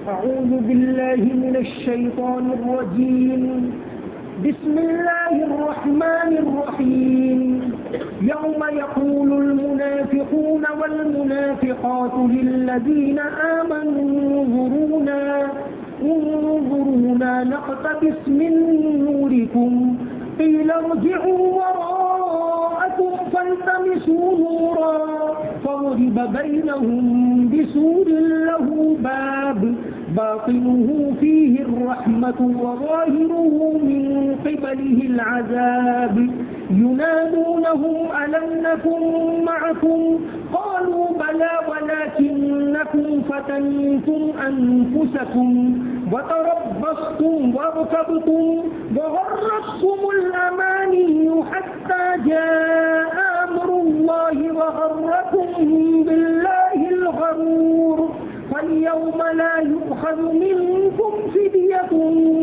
أعوذ بالله من الشيطان الرجيم بسم الله الرحمن الرحيم يوم يقول المنافقون والمنافقات للذين آمنوا انظرونا نقتبس من نوركم قيل ارجعوا وراءكم فالتمسوا نورا فضرب بينهم بسور له باب باطنه فيه الرحمة وظاهره من قبله العذاب ينادونهم ألم نكن معكم قالوا بلى ولكنكم فتنتم أنفسكم وتربصتم وارتبتم وغرتكم الأماني حتى جاء أمر الله وغركم بالله الغرور فاليوم لا يؤخذ منكم فدية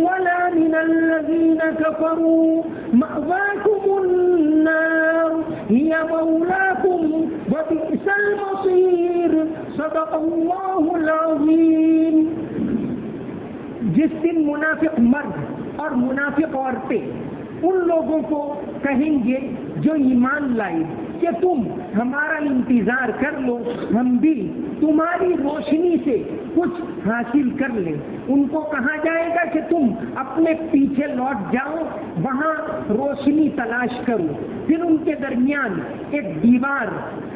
ولا من الذين كفروا مأواكم النار هي مولاكم وبئس المصير صدق الله العظيم. جس دن منافق مرد اور منافق عورتیں ان لوگوں کو کہیں گے جو ایمان لائے کہ تم ہمارا انتظار کر لو، ہم بھی تمہاری روشنی سے کچھ حاصل کر لیں. ان کو کہا جائے گا کہ تم اپنے پیچھے لوٹ جاؤ، وہاں روشنی تلاش کرو. پھر ان کے درمیان ایک دیوار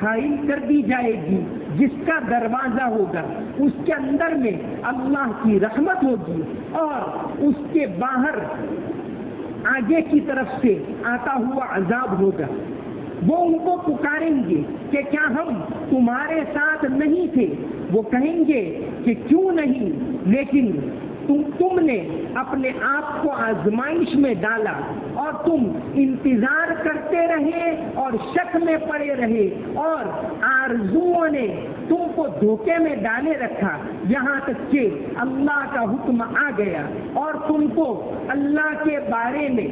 حائل کر دی جائے گی جس کا دروازہ ہوگا، اس کے اندر میں اللہ کی رحمت ہوگی اور اس کے باہر آگے کی طرف سے آتا ہوا عذاب ہوگا. وہ ان کو پکاریں گے کہ کیا ہم تمہارے ساتھ نہیں تھے؟ وہ کہیں گے کہ کیوں نہیں، لیکن تم نے اپنے آپ کو آزمائش میں ڈالا اور تم انتظار کرتے رہے اور شک میں پڑے رہے اور آرزوؤں نے تم کو دھوکے میں ڈالے رکھا، یہاں تک کہ اللہ کا حکم آ گیا اور تم کو اللہ کے بارے میں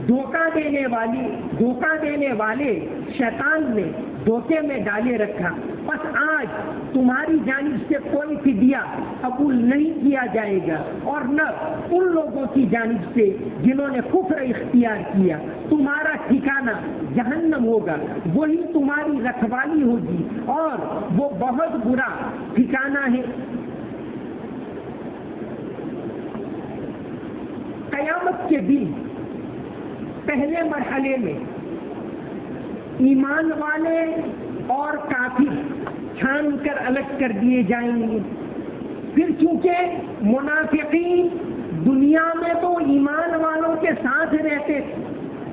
دھوکہ دینے والے شیطان نے دھوکے میں ڈالے رکھا. بس آج تمہاری جانب سے کوئی فدیہ قبول نہیں کیا جائے گا اور نہ ان لوگوں کی جانب سے جنہوں نے کفر اختیار کیا. تمہارا ٹھکانہ جہنم ہوگا، وہی تمہاری رکھوالی ہوگی اور وہ بہت برا ٹھکانہ ہے. قیامت کے دن پہلے مرحلے میں ایمان والے اور کافر چھان کر الگ کر دیے جائیں گے. پھر چونکہ منافقین دنیا میں تو ایمان والوں کے ساتھ رہتے تھے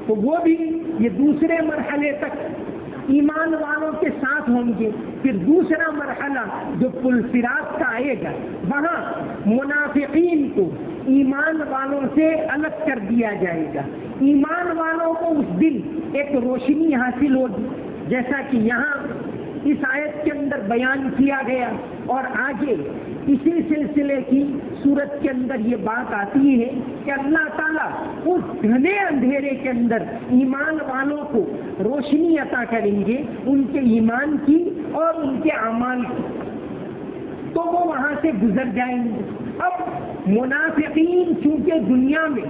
تو وہ بھی یہ دوسرے مرحلے تک ایمان والوں کے ساتھ ہوں گے. پھر دوسرا مرحلہ جو پل فراق کا آئے گا، وہاں منافقین کو ایمان والوں سے الگ کر دیا جائے گا. ایمان والوں کو اس دن ایک روشنی حاصل ہوگی جیسا کہ یہاں اس آیت کے اندر بیان کیا گیا، اور آگے اسی سلسلے کی صورت کے اندر یہ بات آتی ہے کہ اللہ تعالیٰ اس گھنے اندھیرے کے اندر ایمان والوں کو روشنی عطا کریں گے، ان کے ایمان کی اور ان کے اعمال کی، تو وہ وہاں سے گزر جائیں گے. اب منافقین چونکہ دنیا میں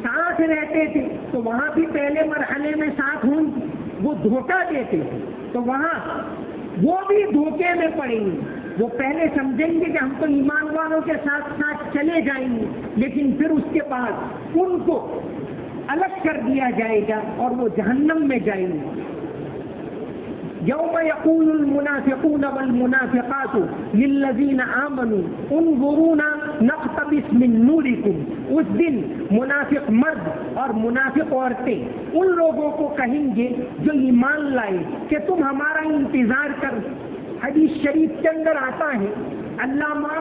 ساتھ رہتے تھے تو وہاں بھی پہلے مرحلے میں ساتھ ہوں گے. وہ دھوکہ دیتے تھے تو وہاں وہ بھی دھوکے میں پڑیں گے. وہ پہلے سمجھیں گے کہ ہم تو ایمان والوں کے ساتھ ساتھ چلے جائیں گے، لیکن پھر اس کے بعد ان کو الگ کر دیا جائے گا اور وہ جہنم میں جائیں گے. یوم یقول المنافقون والمنافقات للذین آمنوا انظرونا نقتبس من نورکم. اس دن منافق مرد اور منافق عورتیں ان لوگوں کو کہیں گے جو ایمان لائے کہ تم ہمارا انتظار کر. حدیث شریف کے اندر آتا ہے، علامہ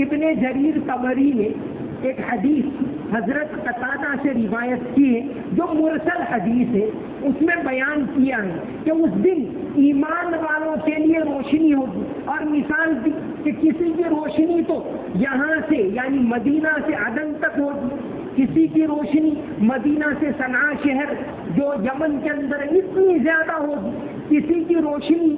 ابن جریر طبری نے ایک حدیث حضرت قتادہ سے روایت کی ہے جو مرسل حدیث ہے. اس میں بیان کیا ہے کہ اس دن ایمان والوں کے لیے روشنی ہوگی، اور مثال دی کہ کسی کی روشنی تو یہاں سے یعنی مدینہ سے عدن تک ہوگی، کسی کی روشنی مدینہ سے صنعاء شہر جو یمن کے اندر اتنی زیادہ ہوگی، کسی کی روشنی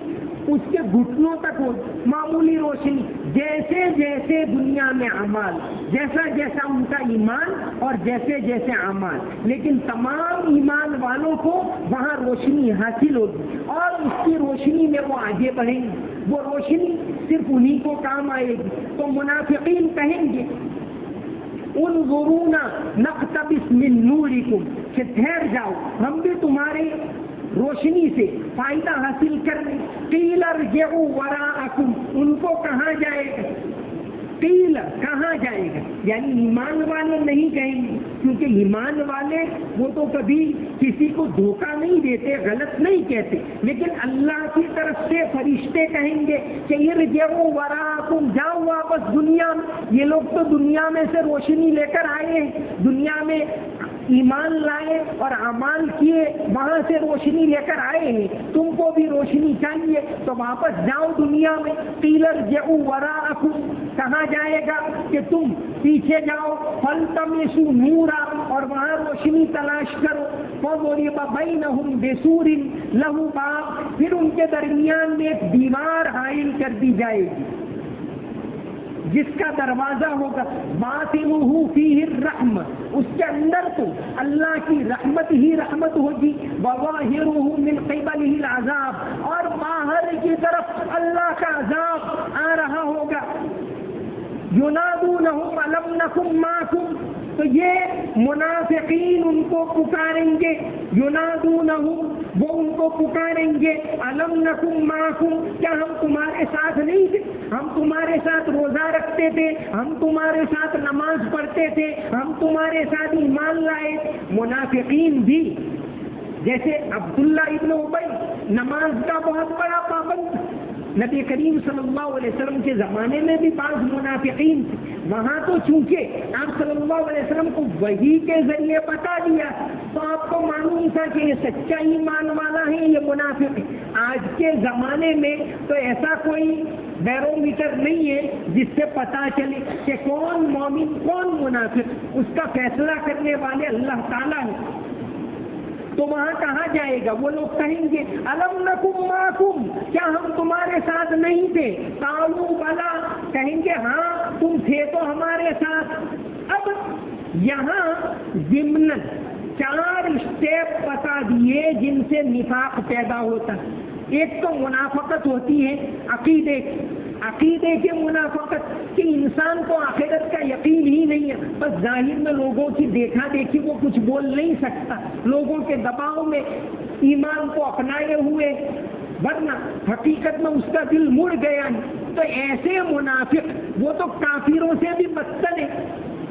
اس کے گھٹنوں تک ہوگی معمولی روشنی. جیسے جیسے دنیا میں اعمال، جیسا جیسا ان کا ایمان اور جیسے جیسے اعمال، لیکن تمام ایمان والوں کو وہاں روشنی حاصل ہوگی اور اس کی روشنی میں وہ آگے بڑھیں گے، وہ روشنی صرف انہی کو کام آئے گی۔ تو منافقین کہیں گے انظرونا نقتبس من نورکم، کہ ٹھہر جاؤ ہم بھی تمہاری روشنی سے فائدہ حاصل کرنے۔ قیل ارجعوا وراءکم، ان کو کہاں جائے گا؟ قیل کہاں جائے گا، یعنی ایمان والے نہیں کہیں گے، کیونکہ ایمان والے وہ تو کبھی کسی کو دھوکہ نہیں دیتے، غلط نہیں کہتے، لیکن اللہ کی طرف سے فرشتے کہیں گے کہ ارجعوا وراءکم، جاؤ واپس دنیا میں۔ یہ لوگ تو دنیا میں سے روشنی لے کر آئے ہیں، دنیا میں ایمان لائے اور اعمال کیے، وہاں سے روشنی لے کر آئے ہیں، تم کو بھی روشنی چاہیے تو واپس جاؤ دنیا میں۔ قیل ارجعوا وراءکم، کہاں جائے گا کہ تم پیچھے جاؤ، فالتمسوا نورا، اور وہاں روشنی تلاش کرو۔ فضرب بینہم بسور لہ باب، پھر ان کے درمیان میں ایک دیوار حائل کر دی جائے گی جس کا دروازہ ہوگا باطنہ فیہ الرحمہ، اس کے اندر تو اللہ کی رحمت ہی رحمت ہوگی، وظاہرہ من قبلہ العذاب، اور باہر کی طرف اللہ کا عذاب آ رہا ہوگا۔ ینادونہم الم نکن معکم، تو یہ منافقین ان کو پکاریں گے، ینادونہم، وہ ان کو پکاریں گے، الم نکن معکم، کیا ہم تمہارے ساتھ نہیں تھے؟ ہم تمہارے ساتھ روزہ رکھتے تھے، ہم تمہارے ساتھ نماز پڑھتے تھے، ہم تمہارے ساتھ ایمان لائے۔ منافقین بھی جیسے عبداللہ ابن ابی نماز کا بہت بڑا پابند، نبی کریم صلی اللہ علیہ وسلم کے زمانے میں بھی بعض منافقین تھے، وہاں تو چونکہ آپ صلی اللہ علیہ وسلم کو وحی کے ذریعے بتا دیا تو آپ کو معلوم تھا کہ یہ سچا ایمان والا ہے، یہ منافق ہے۔ آج کے زمانے میں تو ایسا کوئی بیرو میٹر نہیں ہے جس سے پتا چلے کہ کون مومن کون منافق، اس کا فیصلہ کرنے والے اللہ تعالیٰ ہیں۔ تو وہاں کہاں جائے گا؟ وہ لوگ کہیں گے الم نکن معکم، کیا ہم تمہارے ساتھ نہیں تھے؟ قالوا بلا، کہیں گے ہاں تم تھے تو ہمارے ساتھ۔ اب یہاں ضمن 4 اسٹیپ بتا دیے جن سے نفاق پیدا ہوتا ہے۔ ایک تو منافقت ہوتی ہے عقیدے کے منافقت، کہ انسان کو آخرت کا یقین ہی نہیں ہے، بس ظاہر میں لوگوں کی دیکھا دیکھی وہ کچھ بول نہیں سکتا، لوگوں کے دباؤ میں ایمان کو اپنائے ہوئے، ورنہ حقیقت میں اس کا دل مڑ گیا ہے۔ تو ایسے منافق وہ تو کافروں سے بھی بدتر ہے،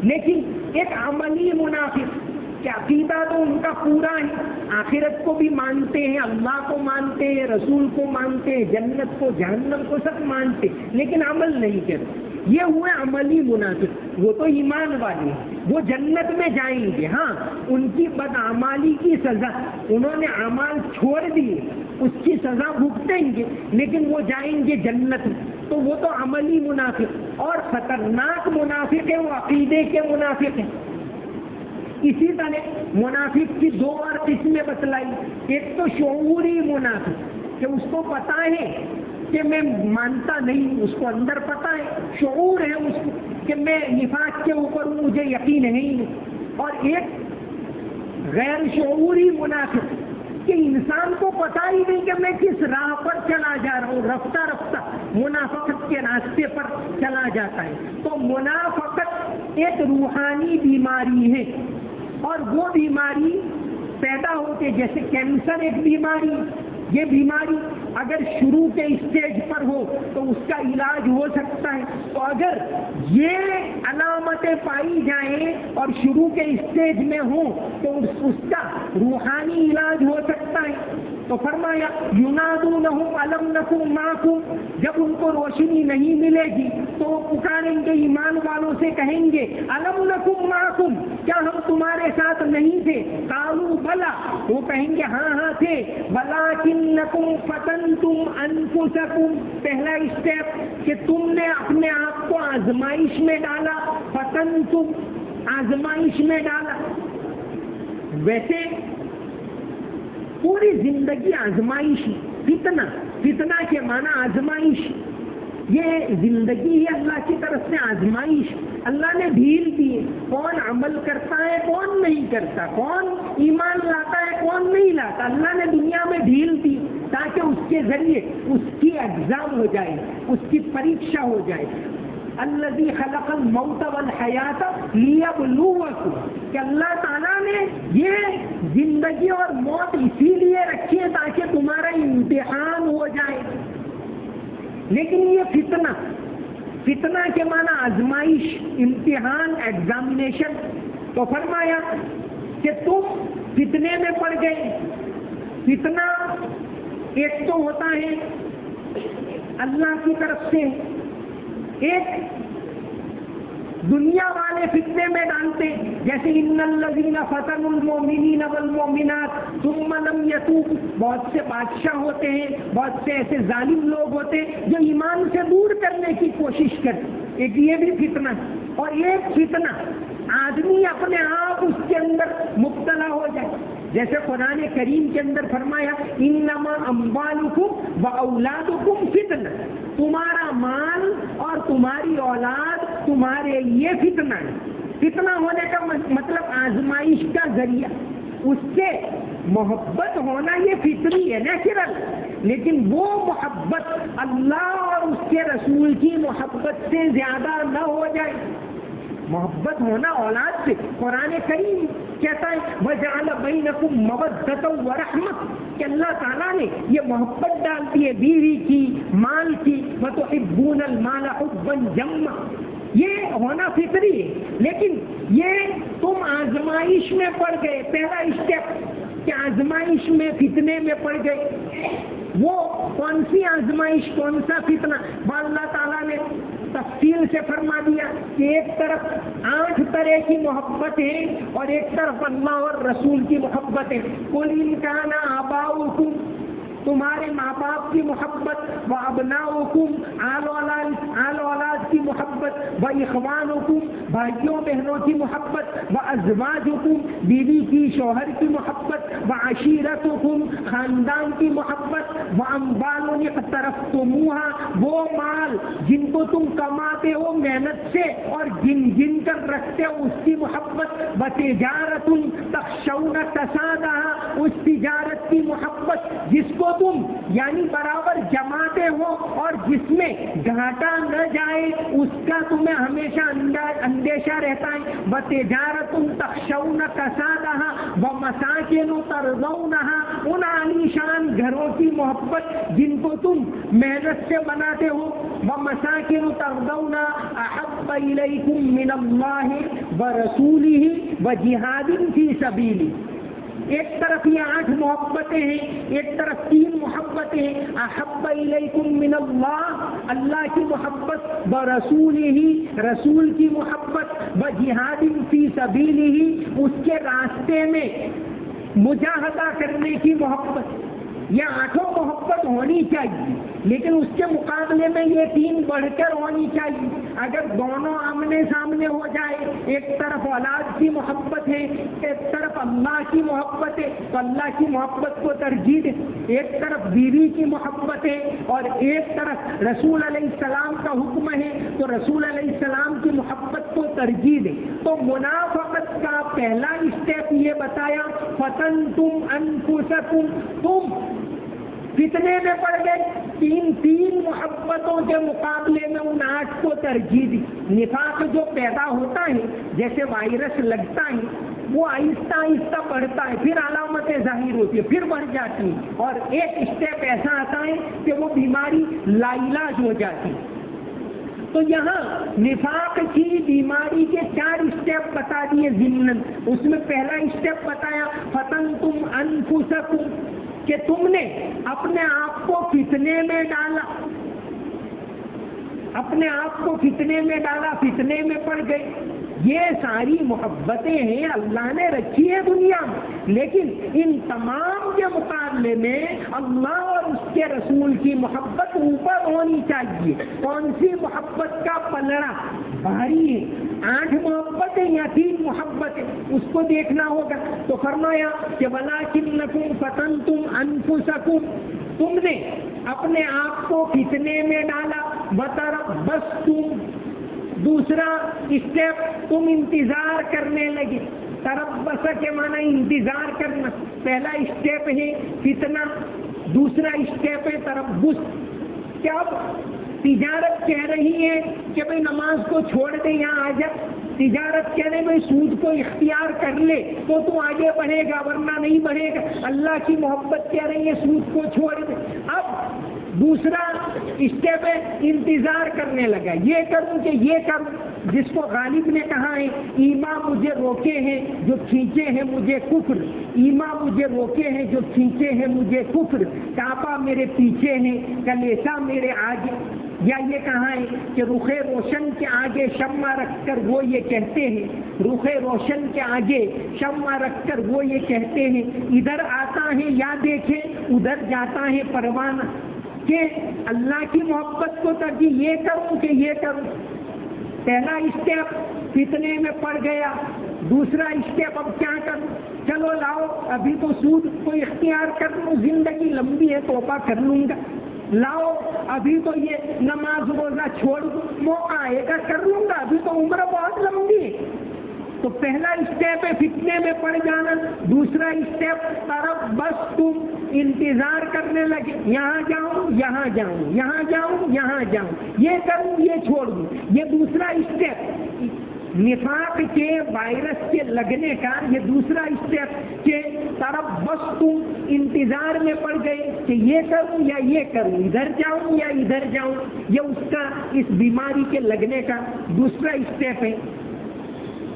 لیکن ایک عملی منافق کہ عقیدہ تو ان کا پورا ہے، آخرت کو بھی مانتے ہیں، اللہ کو مانتے ہیں، رسول کو مانتے ہیں، جنت کو جہنم کو سب مانتے، لیکن عمل نہیں کرتے۔ یہ ہوئے عملی منافق، وہ تو ایمان والے ہیں، وہ جنت میں جائیں گے۔ ہاں ان کی بدعمالی کی سزا، انہوں نے اعمال چھوڑ دیے، اس کی سزا بھگتیں گے، لیکن وہ جائیں گے جنت میں۔ تو وہ تو عملی منافق، اور خطرناک منافق ہے وہ عقیدے کے منافق ہیں۔ اسی طرح منافق کی 2 اور قسمیں بتلائی۔ ایک تو شعوری منافق کہ اس کو پتا ہے کہ میں مانتا نہیں، اس کو اندر پتا ہے، شعور ہے اس کو کہ میں نفاق کے اوپر ہوں، مجھے یقین ہے ہی نہیں۔ اور ایک غیر شعوری منافق کہ انسان کو پتا ہی نہیں کہ میں کس راہ پر چلا جا رہا ہوں، رفتہ رفتہ منافقت کے راستے پر چلا جاتا ہے۔ تو منافقت ایک روحانی بیماری ہے، اور وہ بیماری پیدا ہوتے جیسے کینسر ایک بیماری، یہ بیماری اگر شروع کے اسٹیج پر ہو تو اس کا علاج ہو سکتا ہے، تو اگر یہ علامتیں پائی جائیں اور شروع کے اسٹیج میں ہوں تو اس کا روحانی علاج ہو سکتا ہے۔ تو فرمایا ینادونہم الم نکن معکم، جب ان کو روشنی نہیں ملے گی تو وہ پکاریں گے ایمان والوں سے، کہیں گے الم نکن معکم، کیا ہم تمہارے ساتھ نہیں تھے؟ قالوا بلا، وہ کہیں گے ہاں ہاں تھے، ولکنکم فتنتم انفسکم، پہلا اسٹیپ کہ تم نے اپنے آپ کو آزمائش میں ڈالا، فتنتم آزمائش میں ڈالا۔ ویسے پوری زندگی آزمائش، فتنہ کے معنی آزمائش، یہ زندگی ہی اللہ کی طرف سے آزمائش، اللہ نے ڈھیل دی ہے. کون عمل کرتا ہے کون نہیں کرتا، کون ایمان لاتا ہے کون نہیں لاتا، اللہ نے دنیا میں ڈھیل دی تاکہ اس کے ذریعے اس کی ایگزام ہو جائے، اس کی پریکشا ہو جائے. الذی خلق الموت والحیات لیبلوکم، کہ اللہ تعالیٰ نے یہ زندگی اور موت اسی لیے رکھی ہے تاکہ تمہارا امتحان ہو جائے. لیکن یہ فتنہ کے معنی آزمائش، امتحان، ایگزامینیشن. تو فرمایا کہ تم فتنے میں پڑ گئے. فتنہ ایک تو ہوتا ہے اللہ کی طرف سے، ایک دنیا والے فتنے میں ڈالتے، جیسے ان الذین فتنوا المؤمنین والمؤمنات ثم لم یتوبوا. بہت سے بادشاہ ہوتے ہیں، بہت سے ایسے ظالم لوگ ہوتے ہیں جو ایمان سے دور کرنے کی کوشش کرتے. ایک یہ بھی فتنہ، اور ایک فتنہ آدمی اپنے آپ اس کے اندر مبتلا ہو جائے. جیسے قرآن کریم کے اندر فرمایا انما اموالکم واولادکم فتنہ، تمہارا مال اور تمہاری اولاد تمہارے لیے فتنہ ہے. فتنہ ہونے کا مطلب آزمائش کا ذریعہ. اس سے محبت ہونا یہ فطری ہے، نیچرل، لیکن وہ محبت اللہ اور اس کے رسول کی محبت سے زیادہ نہ ہو جائے. محبت ہونا اولاد سے. قرآن کریم کہتا ہے وَجَعَلَ بَيْنَكُمْ مَوَدَّةً وَرَحْمَةً، کہ اللہ تعالیٰ نے یہ محبت ڈالتی ہے بیوی کی، مال کی. وَتُحِبُّونَ الْمَالَ حُبًّا جَمًّا، یہ ہونا فطری ہے. لیکن یہ تم آزمائش میں پڑ گئے، پہلا اسٹیپ کہ آزمائش میں فتنے میں پڑ گئے. وہ کون سی آزمائش، کون سا فتنہ؟ اللہ تعالیٰ نے تفصیل سے فرما دیا کہ ایک طرف 8 طرح کی محبت ہے اور ایک طرف اللہ اور رسول کی محبت ہے. قُلْ إِنْ كَانَ آبَاؤُكُمْ، تمہارے ماں باپ کی محبت، وَأَبْنَاؤُكُمْ، آل اولاد کی محبت، وَإِخْوَانُكُمْ، بھائیوں بہنوں کی محبت، وَأَزْوَاجُكُمْ، بیوی کی شوہر کی محبت، وَعَشِيرَتُكُمْ، خاندان کی محبت، وَأَمْوَالٌ اقْتَرَفْتُمُوهَا، وہ مال جن کو تم کماتے ہو محنت سے اور گن کر رکھتے ہو اس کی محبت، وَتِجَارَةٌ تَخْشَوْنَ كَسَادَهَا، اس تجارت کی محبت جس کو تم یعنی برابر جماتے ہو اور جس میں گھاٹا نہ جائے اس کا تمہیں ہمیشہ اندیشہ رہتا ہے. وَتِجَارَةٌ تَخْشَوْنَ كَسَادَهَا وَمَسَاكِنُ تَرْضَوْنَهَا، ان عالیشان گھروں کی محبت جن کو تم محنت سے بناتے ہو. وَمَسَاكِنُ تَرْضَوْنَهَا أَحَبَّ إِلَيْكُم مِّنَ اللَّهِ وَرَسُولِهِ وَجِهَادٍ فِي سَبِيلِهِ. ایک طرف یہ 8 محبتیں ہیں، ایک طرف 3 محبتیں ہیں. احب الیکم من اللہ، اللہ کی محبت، برسولہ، رسول کی محبت، بجہاد فی سبیلہ، اس کے راستے میں مجاہدہ کرنے کی محبت. یہ 8 محبت ہونی چاہیے، لیکن اس کے مقابلے میں یہ 3 بڑھ کر ہونی چاہیے. اگر دونوں آمنے سامنے ہو جائے، ایک طرف اولاد کی محبت ہے، ایک طرف اللہ کی محبت ہے، تو اللہ کی محبت کو ترجیح دے. ایک طرف بیوی کی محبت ہے اور ایک طرف رسول علیہ السلام کا حکم ہے، تو رسول علیہ السلام کی محبت کو ترجیح دے. تو منافقت کا پہلا اسٹیپ یہ بتایا فتنتم انفسکم، تم فتنے میں پڑ گئے. 3 محبتوں کے مقابلے میں ان 8 کو ترجیح دی. نفاق جو پیدا ہوتا ہے جیسے وائرس لگتا ہے، وہ آہستہ آہستہ بڑھتا ہے، پھر علامتیں ظاہر ہوتی ہے، پھر بڑھ جاتی ہیں، اور ایک اسٹیپ ایسا آتا ہے کہ وہ بیماری لا علاج ہو جاتی ہے. تو یہاں نفاق کی بیماری کے 4 اسٹیپ بتا دیے ضمناً. اس میں پہلا اسٹیپ بتایا فتنتم انفسکم، کہ تم نے اپنے آپ کو فتنے میں ڈالا، اپنے آپ کو فتنے میں ڈالا، فتنے میں پڑ گئے. یہ ساری محبتیں ہیں اللہ نے رکھی ہے دنیا میں، لیکن ان تمام کے مقابلے میں اللہ اور اس کے رسول کی محبت اوپر ہونی چاہیے. کون سی محبت کا پلڑا بھاری ہے؟ 8 محبتیں یا 3 محبتیں، اس کو دیکھنا ہوگا. تو فرمایا کہ وَلَٰكِنَّكُمْ فَتَنْتُمْ أَنفُسَكُمْ، تم نے اپنے آپ کو فتنے میں ڈالا. وتربصتم، دوسرا اسٹیپ تم انتظار کرنے لگے. تربص کے معنی انتظار کرنا. پہلا اسٹیپ ہے فتنہ، دوسرا اسٹیپ ہے تربص. کیا تجارت کہہ رہی ہے کہ بھئی نماز کو چھوڑ دے، یہاں آ جا. تجارت کہہ رہے بھئی سود کو اختیار کر لے تو تو آگے بڑھے گا ورنہ نہیں بڑھے گا. اللہ کی محبت کہہ رہی ہے سود کو چھوڑ دے. اب دوسرا اسٹیپ ہے انتظار کرنے لگا، یہ کروں کہ یہ کروں. جس کو غالب نے کہا ہے ایمان مجھے روکے ہیں جو کھینچے ہیں مجھے کفر، ایمان مجھے روکے ہیں جو کھینچے ہیں مجھے کفر، کعبہ میرے پیچھے ہیں کلیسا میرے آگے. یا یہ کہا ہے کہ رخ روشن کے آگے شمع رکھ کر وہ یہ کہتے ہیں، رخ روشن کے آگے شمع رکھ کر وہ یہ کہتے ہیں، ادھر آتا ہے یا دیکھے ادھر جاتا ہے پروانہ. کہ اللہ کی محبت کو ترجیح یہ کروں کہ یہ کروں. پہلا اسٹیپ فتنے میں پڑ گیا، دوسرا اسٹیپ اب کیا کروں. چلو لاؤ ابھی تو سود کو اختیار کر لوں، زندگی لمبی ہے توبہ کر لوں گا. لاؤ ابھی تو یہ نماز روزہ چھوڑ دوں، موقع آئے گا کر لوں گا، ابھی تو عمر بہت لمبی ہے. تو پہلا اسٹیپ ہے فتنے میں پڑ جانا، دوسرا اسٹیپ تربصتم، انتظار کرنے لگے، یہاں جاؤں یہاں جاؤں یہاں جاؤں یہاں جاؤں، یہ کروں یہ چھوڑ دوں. یہ دوسرا اسٹیپ نفاق کے وائرس کے لگنے کا، یہ دوسرا اسٹیپ کہ تربصتم، انتظار میں پڑ گئے کہ یہ کروں یا یہ کروں، ادھر جاؤں یا ادھر جاؤں. یہ اس کا اس بیماری کے لگنے کا دوسرا اسٹیپ ہے.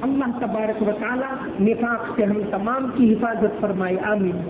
اللہ تبارک و تعالی نفاق سے ہم تمام کی حفاظت فرمائے، آمین.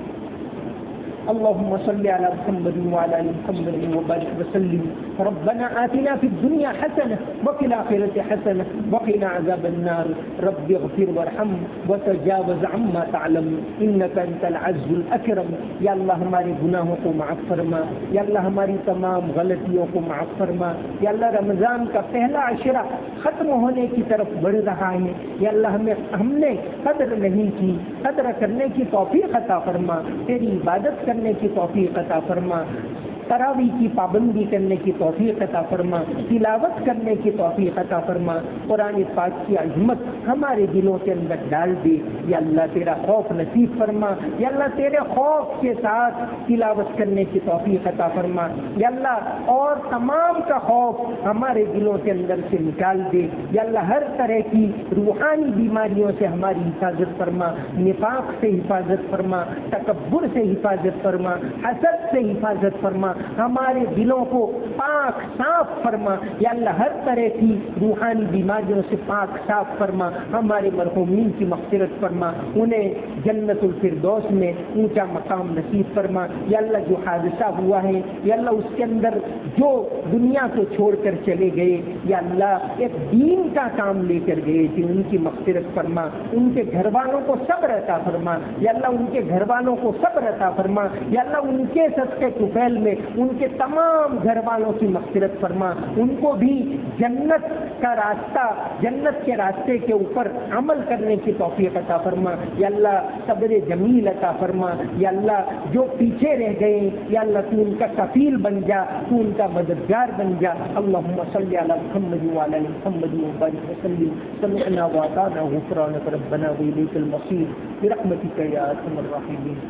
اللهم صل على محمد وعلى ال محمد وبارك وسلم. ربنا آتنا في الدنيا حسنة وفي الآخرة حسنة وقنا عذاب النار. رب اغفر وارحم وتجاوز عما تعلم إنك أنت العز الأكرم. یا اللہ ہمارے گناہوں کو معاف فرما، یا اللہ ہماری تمام غلطیوں کو معاف فرما. یا اللہ رمضان کا پہلا عشرہ ختم ہونے کی طرف بڑھ رہا ہے، یا اللہ ہم نے قدر نہیں کی، قدر کرنے کی توفیق عطا فرما. تیری عبادت کرنے کی توفیق عطا فرما، تراویح کی پابندی کرنے کی توفیق عطا فرما، تلاوت کرنے کی توفیق عطا فرما. قرآن پاک کی عظمت ہمارے دلوں کے اندر ڈال دے. یا اللہ تیرا خوف نصیب فرما، یا اللہ تیرے خوف کے ساتھ تلاوت کرنے کی توفیق عطا فرما. یا اللہ اور تمام کا خوف ہمارے دلوں کے اندر سے نکال دے. یا اللہ ہر طرح کی روحانی بیماریوں سے ہماری حفاظت فرما، نفاق سے حفاظت فرما، تکبر سے حفاظت فرما، حسد سے حفاظت فرما. ہمارے دلوں کو پاک صاف فرما. یا اللہ ہر طرح کی روحانی بیماریوں سے پاک صاف فرما. ہمارے مرحومین کی مغفرت فرما، انہیں جنت الفردوس میں اونچا مقام نصیب فرما. یا اللہ جو حادثہ ہوا ہے، یا اللہ اس کے اندر جو دنیا کو چھوڑ کر چلے گئے، یا اللہ ایک دین کا کام لے کر گئے تھے، ان کی مغفرت فرما. ان کے گھر والوں کو صبر عطا فرما. یا اللہ ان کے گھر والوں کو صبر عطا فرما. یا اللہ ان کے صدقے طفیل میں ان کے تمام گھر والوں کی مغفرت فرما. ان کو بھی جنت کا راستہ، جنت کے راستے کے اوپر عمل کرنے کی توفیق عطا فرما. یا اللہ صبر جمیل عطا فرما. یا اللہ جو پیچھے رہ گئے، یا اللہ تو ان کا کفیل بن جا، تو ان کا مددگار بن جا. اللهم صل على محمد وعلى ال محمد وبارك وسلم. سمعنا واطعنا غفرانك ربنا واليك المصير برحمتك يا ارحم الراحمين.